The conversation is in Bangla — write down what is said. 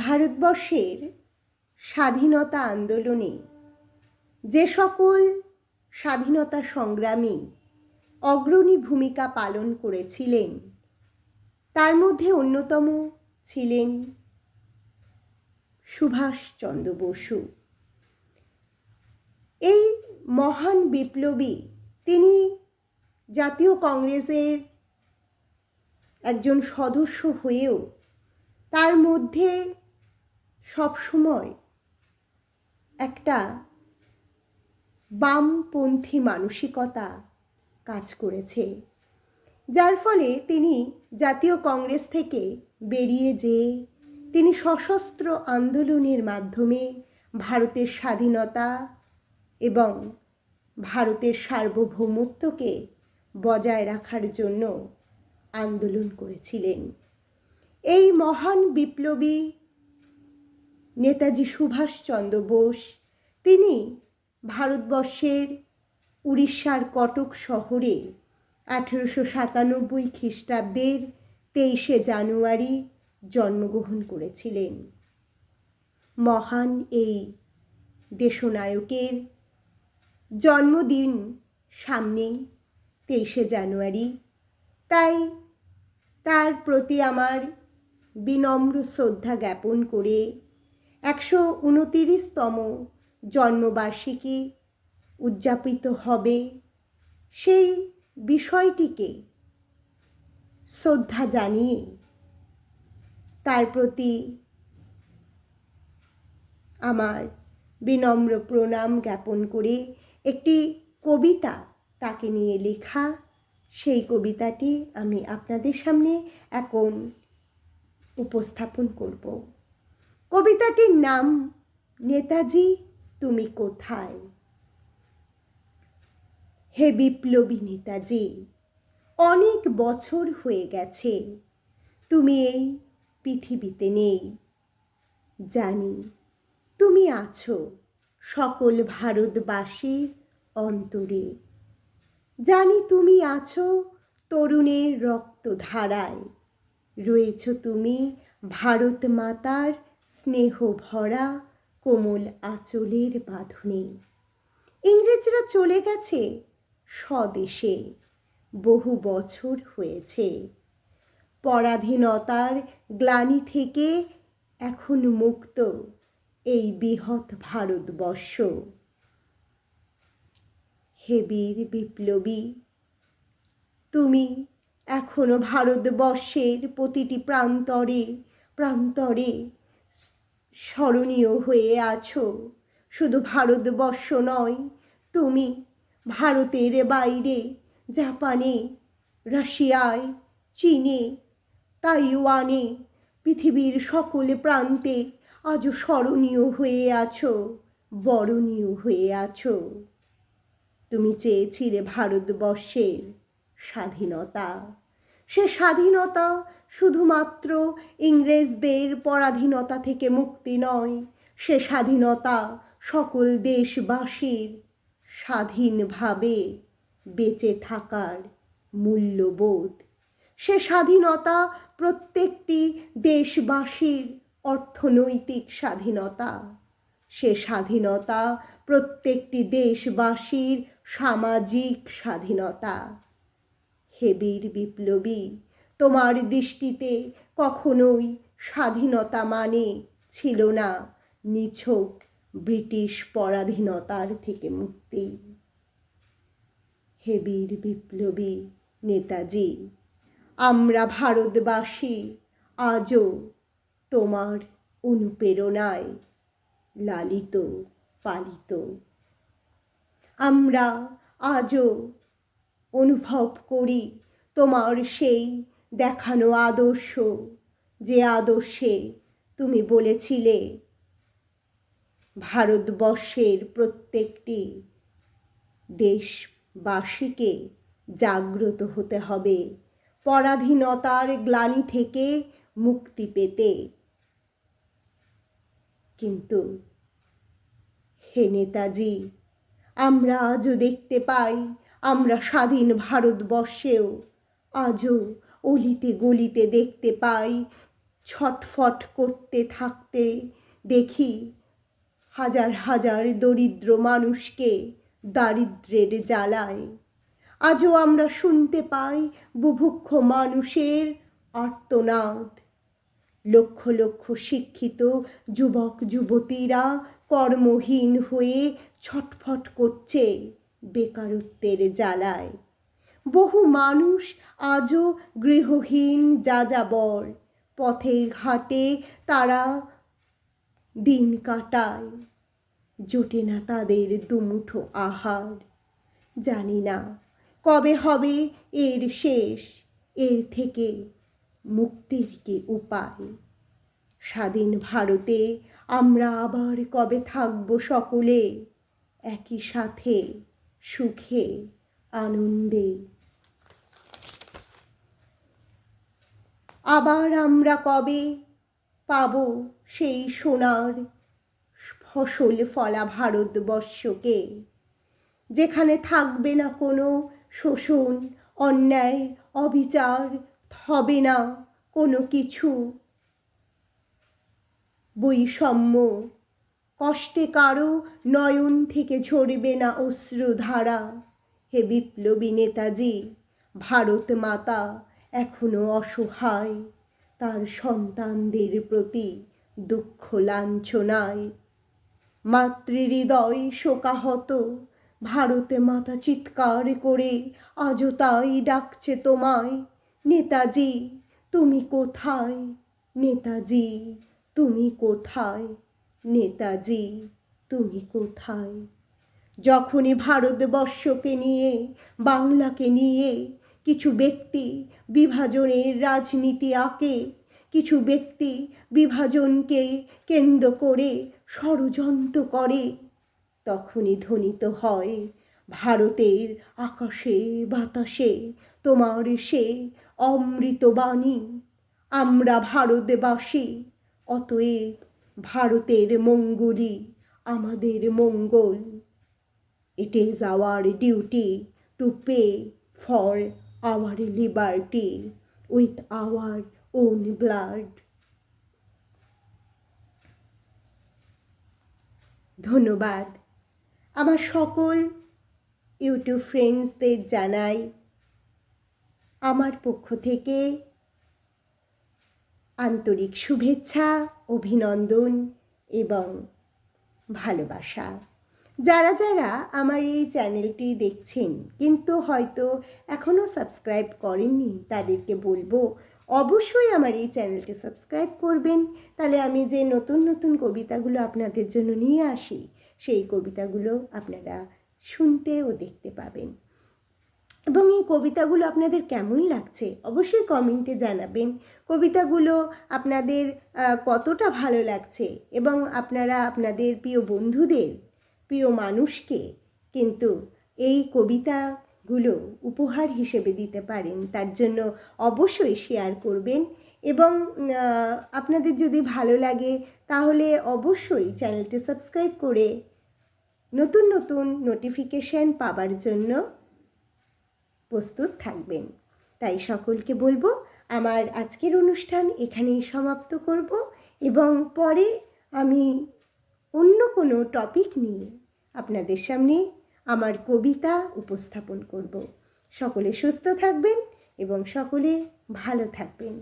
ভারতবর্ষের স্বাধীনতা আন্দোলনে যে সকল স্বাধীনতা সংগ্রামী অগ্রণী ভূমিকা পালন করেছিলেন তার মধ্যে অন্যতম ছিলেন সুভাষচন্দ্র বসু। এই মহান বিপ্লবী, তিনি জাতীয় কংগ্রেসের একজন সদস্য হয়েও তার মধ্যে সবসময় একটা বামপন্থী মানসিকতা কাজ করেছে, যার ফলে তিনি জাতীয় কংগ্রেস থেকে বেরিয়ে যেয়ে তিনি সশস্ত্র আন্দোলনের মাধ্যমে ভারতের স্বাধীনতা এবং ভারতের সার্বভৌমত্বকে বজায় রাখার জন্য আন্দোলন করেছিলেন। এই মহান বিপ্লবী নেতাজি সুভাষচন্দ্র বোস, তিনি ভারতবর্ষের উড়িষ্যার কটক শহরে 1897 খ্রিস্টাব্দের 23শে জানুয়ারি জন্মগ্রহণ করেছিলেন। মহান এই দেশনায়কের জন্মদিন সামনেই 23শে জানুয়ারি, তাই তার প্রতি আমার বিনম্র শ্রদ্ধা জ্ঞাপন করে 129তম জন্মবার্ষিকী উদযাপিত হবে, সেই বিষয়টিকে শ্রদ্ধা জানিয়ে তার প্রতি আমার বিনম্র প্রণাম জ্ঞাপন করে একটি কবিতা তাকে নিয়ে লেখা, সেই কবিতাটি আমি আপনাদের সামনে এখন উপস্থাপন করব। কবিতাটির নাম নেতাজি তুমি কোথায়। হে বিপ্লবী নেতাজি, অনেক বছর হয়ে গেছে তুমি এই পৃথিবীতে নেই। জানি তুমি আছো সকল ভারতবাসীর অন্তরে। জানি তুমি আছো তরুণের রক্তধারায়। রয়েছ তুমি ভারত মাতার স্নেহ ভরা কোমল আঁচলের বাঁধনে। ইংরেজরা চলে গেছে স্বদেশে, বহু বছর হয়েছে। পরাধীনতার গ্লানি থেকে এখন মুক্ত এই বৃহৎ ভারতবর্ষ। হে বীর বিপ্লবী, তুমি এখনো ভারতবর্ষের প্রতিটি প্রান্তরে প্রান্তরে স্মরণীয় হয়ে আছো। শুধু ভারতবর্ষ নয়, তুমি ভারতের বাইরে জাপানে, রাশিয়ায়, চীনে, তাইওয়ানে, পৃথিবীর সকল প্রান্তে আজও স্মরণীয় হয়ে আছো, বরণীয় হয়ে আছো। তুমি চেয়েছিলে ভারতবর্ষের স্বাধীনতা। সে স্বাধীনতা শুধুমাত্র ইংরেজদের পরাধীনতা থেকে মুক্তি নয়, সে স্বাধীনতা সকল দেশবাসীর স্বাধীনভাবে বেঁচে থাকার মূল্যবোধ। সে স্বাধীনতা প্রত্যেকটি দেশবাসীর অর্থনৈতিক স্বাধীনতা। সে স্বাধীনতা প্রত্যেকটি দেশবাসীর সামাজিক স্বাধীনতা। হে বীর বিপ্লবী, তোমার দৃষ্টিতে কখনোই স্বাধীনতা মানে ছিল না নিছক ব্রিটিশ পরাধীনতার থেকে মুক্তি। হে বীর বিপ্লবী নেতাজি, আমরা ভারতবাসী আজও তোমার অনুপ্রেরণায় লালিত পালিত। আমরা আজও অনুভব করি তোমার সেই দেখানো আদর্শ, যে আদর্শে তুমি বলেছিলে ভারতবর্ষের প্রত্যেকটি দেশবাসীকে জাগ্রত হতে হবে পরাধীনতার গ্লানি থেকে মুক্তি পেতে। কিন্তু হে নেতাজি, আমরা আজও দেখতে পাই, আমরা স্বাধীন ভারতবর্ষেও আজও অলিতে গলিতে দেখতে পাই ছটফট করতে থাকতে দেখি হাজার হাজার দরিদ্র মানুষকে দারিদ্র্যের জ্বালায়। আজও আমরা শুনতে পাই বুভুক্ষ মানুষের আর্তনাদ। লক্ষ লক্ষ শিক্ষিত যুবক যুবতীরা কর্মহীন হয়ে ছটফট করছে বেকারত্বের জ্বালায়। বহু মানুষ আজও গৃহহীন যাযাবর, পথে ঘাটে তারা দিন কাটায়। জোটে না তাদের দুমুঠো আহার। জানি না কবে হবে এর শেষ, এর থেকে মুক্তির কি উপায়। স্বাধীন ভারতে আমরা আবার কবে থাকব সকলে একই সাথে সুখে আনন্দে। আবার আমরা কবে পাব সেই সোনার ফসল ফলা ভারতবর্ষকে, যেখানে থাকবে না কোনো শোষণ, অন্যায়, অবিচার, হবে না কোনো কিছু বৈষম্য, কষ্টে কারো নয়ন থেকে ঝরবে না অশ্রুধারা। হে বিপ্লবী নেতাজি, ভারত মাতা এখনো অসহায়, তার সন্তানদের প্রতি দুঃখ লাঞ্ছনায়। মাতৃহৃদয় শোকাহত, ভারত মাতা চিৎকার করে আজও তাই ডাকছে তোমায়। নেতাজি তুমি কোথায়, নেতাজি তুমি কোথায়, নেতাজি তুমি কোথায়। যখনই ভারতবর্ষকে নিয়ে, বাংলাকে নিয়ে কিছু ব্যক্তি বিভাজনের রাজনীতি আঁকে, কিছু ব্যক্তি বিভাজনকে কেন্দ্র করে ষড়যন্ত্র করে, তখনই ধ্বনিত হয় ভারতের আকাশে বাতাসে তোমার সে অমৃতবাণী। আমরা ভারতবাসী, অতএব ভারতের মঙ্গলই আমাদের মঙ্গল। It is our duty to pay for our liberty with our own blood. ধন্যবাদ। আমার সকল ইউটিউব ফ্রেন্ডসদের জানাই আমার পক্ষ থেকে আন্তরিক শুভেচ্ছা, অভিনন্দন এবং ভালোবাসা। যারা যারা আমার এই চ্যানেলটি দেখছেন কিন্তু হয়তো এখনও সাবস্ক্রাইব করেননি, তাদেরকে বলবো অবশ্যই আমার এই চ্যানেলটি সাবস্ক্রাইব করবেন। তাহলে আমি যে নতুন নতুন কবিতাগুলো আপনাদের জন্য নিয়ে আসি, সেই কবিতাগুলো আপনারা শুনতে ও দেখতে পাবেন। এবং এই কবিতাগুলো আপনাদের কেমন লাগছে অবশ্যই কমেন্টে জানাবেন। কবিতাগুলো আপনাদের কতটা ভালো লাগছে, এবং আপনারা আপনাদের প্রিয় বন্ধুদের, প্রিয় মানুষকে কিন্তু এই কবিতাগুলো উপহার হিসেবে দিতে পারেন। তার জন্য অবশ্যই শেয়ার করবেন, এবং আপনাদের যদি ভালো লাগে তাহলে অবশ্যই চ্যানেলটি সাবস্ক্রাইব করে নতুন নতুন নোটিফিকেশান পাবার জন্য প্রস্তুত থাকবেন। তাই সকলকে বলবো আমার আজকের অনুষ্ঠান এখানেই সমাপ্ত করব, এবং পরে আমি অন্য কোনো টপিক নিয়ে আপনাদের সামনে আমার কবিতা উপস্থাপন করব। সকলে সুস্থ থাকবেন এবং সকলে ভালো থাকবেন।